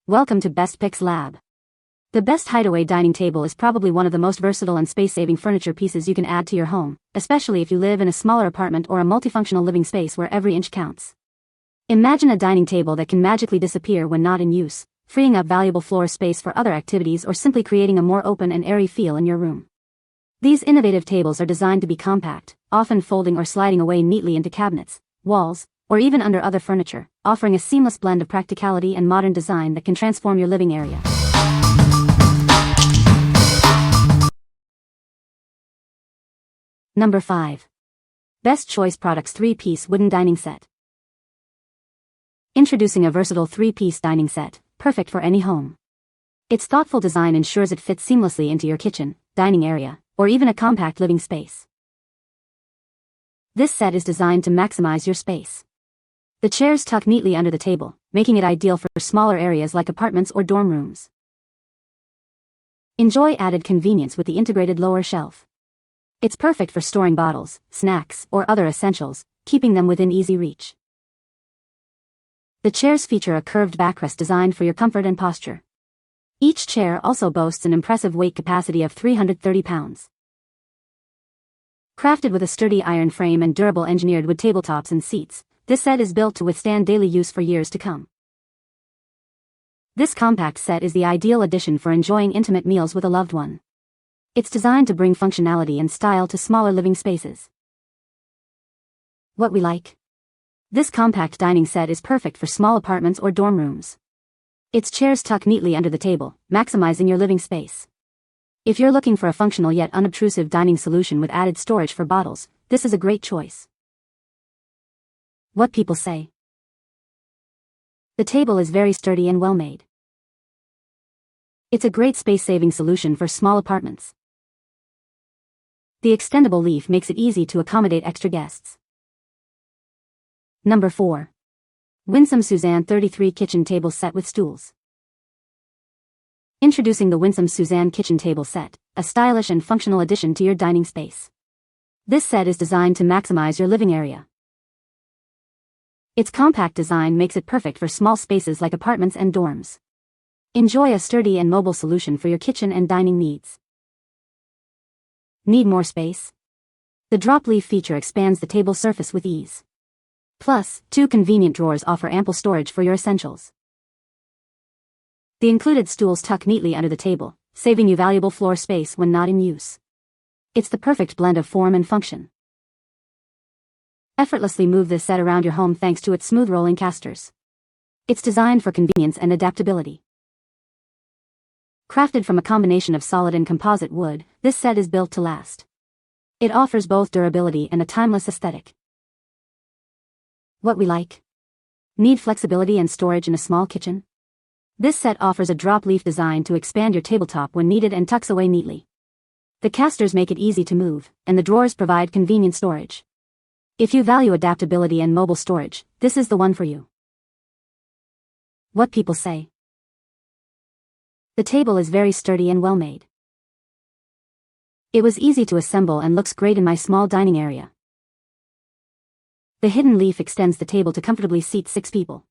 Welcome to Best Picks Lab. The Best Hideaway Dining Table is probably one of the most versatile and space-saving furniture pieces you can add to your home, especially if you live in a smaller apartment or a multifunctional living space where every inch counts. Imagine a dining table that can magically disappear when not in use, freeing up valuable floor space for other activities or simply creating a more open and airy feel in your room. These innovative tables are designed to be compact, often folding or sliding away neatly into cabinets, walls, or even under other furniture, offering a seamless blend of practicality and modern design that can transform your living area. Number 5. Best Choice Products 3-Piece Wooden Dining Set. Introducing a versatile 3-piece dining set, perfect for any home. Its thoughtful design ensures it fits seamlessly into your kitchen, dining area, or even a compact living space. This set is designed to maximize your space. The chairs tuck neatly under the table, making it ideal for smaller areas like apartments or dorm rooms. Enjoy added convenience with the integrated lower shelf. It's perfect for storing bottles, snacks, or other essentials, keeping them within easy reach. The chairs feature a curved backrest designed for your comfort and posture. Each chair also boasts an impressive weight capacity of 330 pounds. Crafted with a sturdy iron frame and durable engineered wood tabletops and seats, this set is built to withstand daily use for years to come. This compact set is the ideal addition for enjoying intimate meals with a loved one. It's designed to bring functionality and style to smaller living spaces. What we like? This compact dining set is perfect for small apartments or dorm rooms. Its chairs tuck neatly under the table, maximizing your living space. If you're looking for a functional yet unobtrusive dining solution with added storage for bottles, this is a great choice. What people say. The table is very sturdy and well made. It's a great space-saving solution for small apartments. The extendable leaf makes it easy to accommodate extra guests. Number 4. Winsome Suzanne 33 Kitchen Table Set with Stools. Introducing the Winsome Suzanne Kitchen Table Set, a stylish and functional addition to your dining space. This set is designed to maximize your living area. Its compact design makes it perfect for small spaces like apartments and dorms. Enjoy a sturdy and mobile solution for your kitchen and dining needs. Need more space? The drop leaf feature expands the table surface with ease. Plus, 2 convenient drawers offer ample storage for your essentials. The included stools tuck neatly under the table, saving you valuable floor space when not in use. It's the perfect blend of form and function. Effortlessly move this set around your home thanks to its smooth rolling casters. It's designed for convenience and adaptability. Crafted from a combination of solid and composite wood, this set is built to last. It offers both durability and a timeless aesthetic. What we like? Need flexibility and storage in a small kitchen? This set offers a drop leaf design to expand your tabletop when needed and tucks away neatly. The casters make it easy to move, and the drawers provide convenient storage. If you value adaptability and mobile storage, this is the one for you. What people say. The table is very sturdy and well made. It was easy to assemble and looks great in my small dining area. The hidden leaf extends the table to comfortably seat 6 people.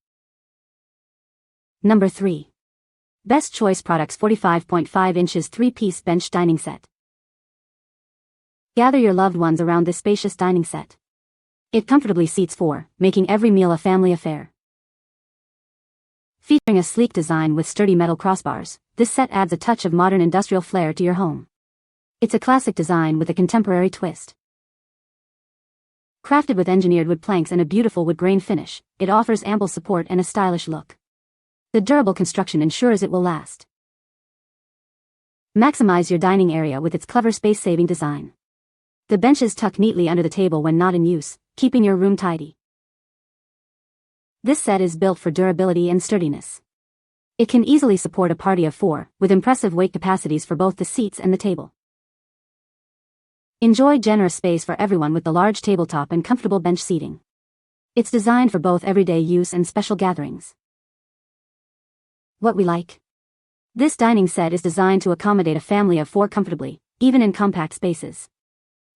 Number 3. Best Choice Products 45.5 inches 3-piece bench dining set. Gather your loved ones around this spacious dining set. It comfortably seats 4, making every meal a family affair. Featuring a sleek design with sturdy metal crossbars, this set adds a touch of modern industrial flair to your home. It's a classic design with a contemporary twist. Crafted with engineered wood planks and a beautiful wood grain finish, it offers ample support and a stylish look. The durable construction ensures it will last. Maximize your dining area with its clever space-saving design. The benches tuck neatly under the table when not in use, keeping your room tidy. This set is built for durability and sturdiness. It can easily support a party of 4, with impressive weight capacities for both the seats and the table. Enjoy generous space for everyone with the large tabletop and comfortable bench seating. It's designed for both everyday use and special gatherings. What we like? This dining set is designed to accommodate a family of 4 comfortably, even in compact spaces.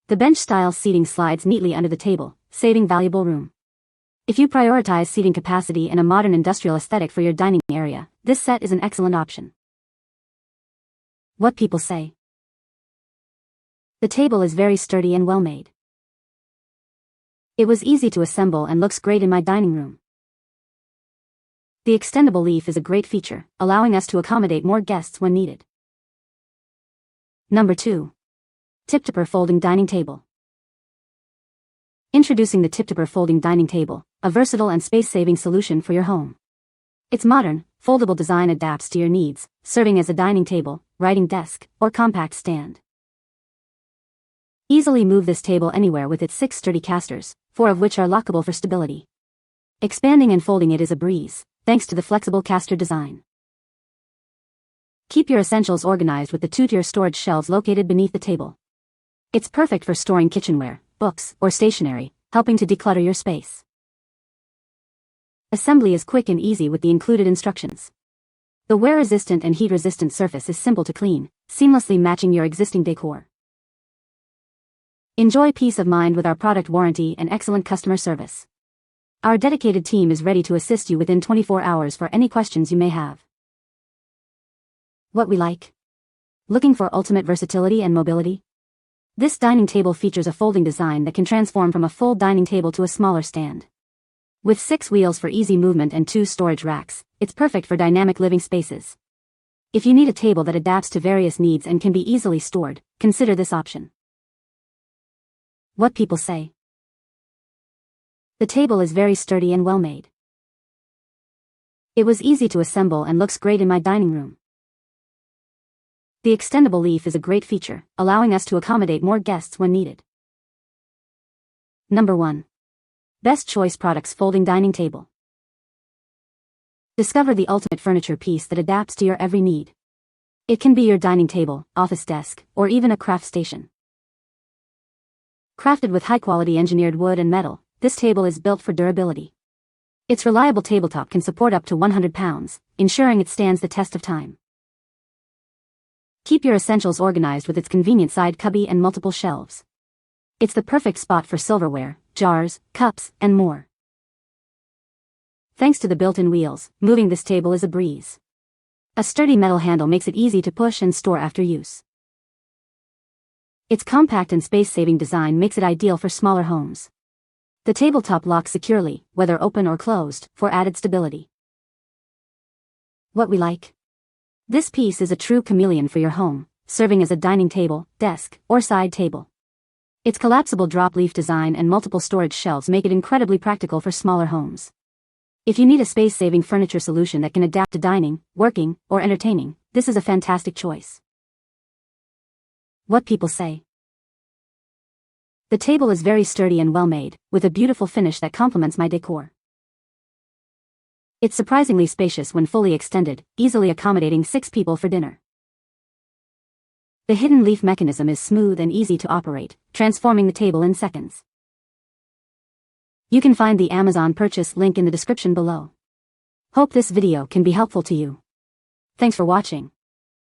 The bench-style seating slides neatly under the table, saving valuable room. If you prioritize seating capacity and a modern industrial aesthetic for your dining area, this set is an excellent option. What people say. The table is very sturdy and well made. It was easy to assemble and looks great in my dining room. The extendable leaf is a great feature, allowing us to accommodate more guests when needed. Number 2. Tiptiper Folding Dining Table. Introducing the Tiptiper Folding Dining Table, a versatile and space-saving solution for your home. Its modern, foldable design adapts to your needs, serving as a dining table, writing desk, or compact stand. Easily move this table anywhere with its 6 sturdy casters, 4 of which are lockable for stability. Expanding and folding it is a breeze, thanks to the flexible caster design. Keep your essentials organized with the 2-tier storage shelves located beneath the table. It's perfect for storing kitchenware, books, or stationery, helping to declutter your space. Assembly is quick and easy with the included instructions. The wear-resistant and heat-resistant surface is simple to clean, seamlessly matching your existing decor. Enjoy peace of mind with our product warranty and excellent customer service. Our dedicated team is ready to assist you within 24 hours for any questions you may have. What we like. Looking for ultimate versatility and mobility? This dining table features a folding design that can transform from a full dining table to a smaller stand. With 6 wheels for easy movement and 2 storage racks, it's perfect for dynamic living spaces. If you need a table that adapts to various needs and can be easily stored, consider this option. What people say. The table is very sturdy and well made. It was easy to assemble and looks great in my dining room. The extendable leaf is a great feature, allowing us to accommodate more guests when needed. Number 1. Best Choice Products Folding Dining Table. Discover the ultimate furniture piece that adapts to your every need. It can be your dining table, office desk, or even a craft station. Crafted with high-quality engineered wood and metal, this table is built for durability. Its reliable tabletop can support up to 100 pounds, ensuring it stands the test of time. Keep your essentials organized with its convenient side cubby and multiple shelves. It's the perfect spot for silverware, jars, cups, and more. Thanks to the built-in wheels, moving this table is a breeze. A sturdy metal handle makes it easy to push and store after use. Its compact and space-saving design makes it ideal for smaller homes. The tabletop locks securely, whether open or closed, for added stability. What we like. This piece is a true chameleon for your home, serving as a dining table, desk, or side table. Its collapsible drop leaf design and multiple storage shelves make it incredibly practical for smaller homes. If you need a space-saving furniture solution that can adapt to dining, working, or entertaining, this is a fantastic choice. What people say. The table is very sturdy and well made, with a beautiful finish that complements my decor. It's surprisingly spacious when fully extended, easily accommodating 6 people for dinner. The hidden leaf mechanism is smooth and easy to operate, transforming the table in seconds. You can find the Amazon purchase link in the description below. Hope this video can be helpful to you. Thanks for watching.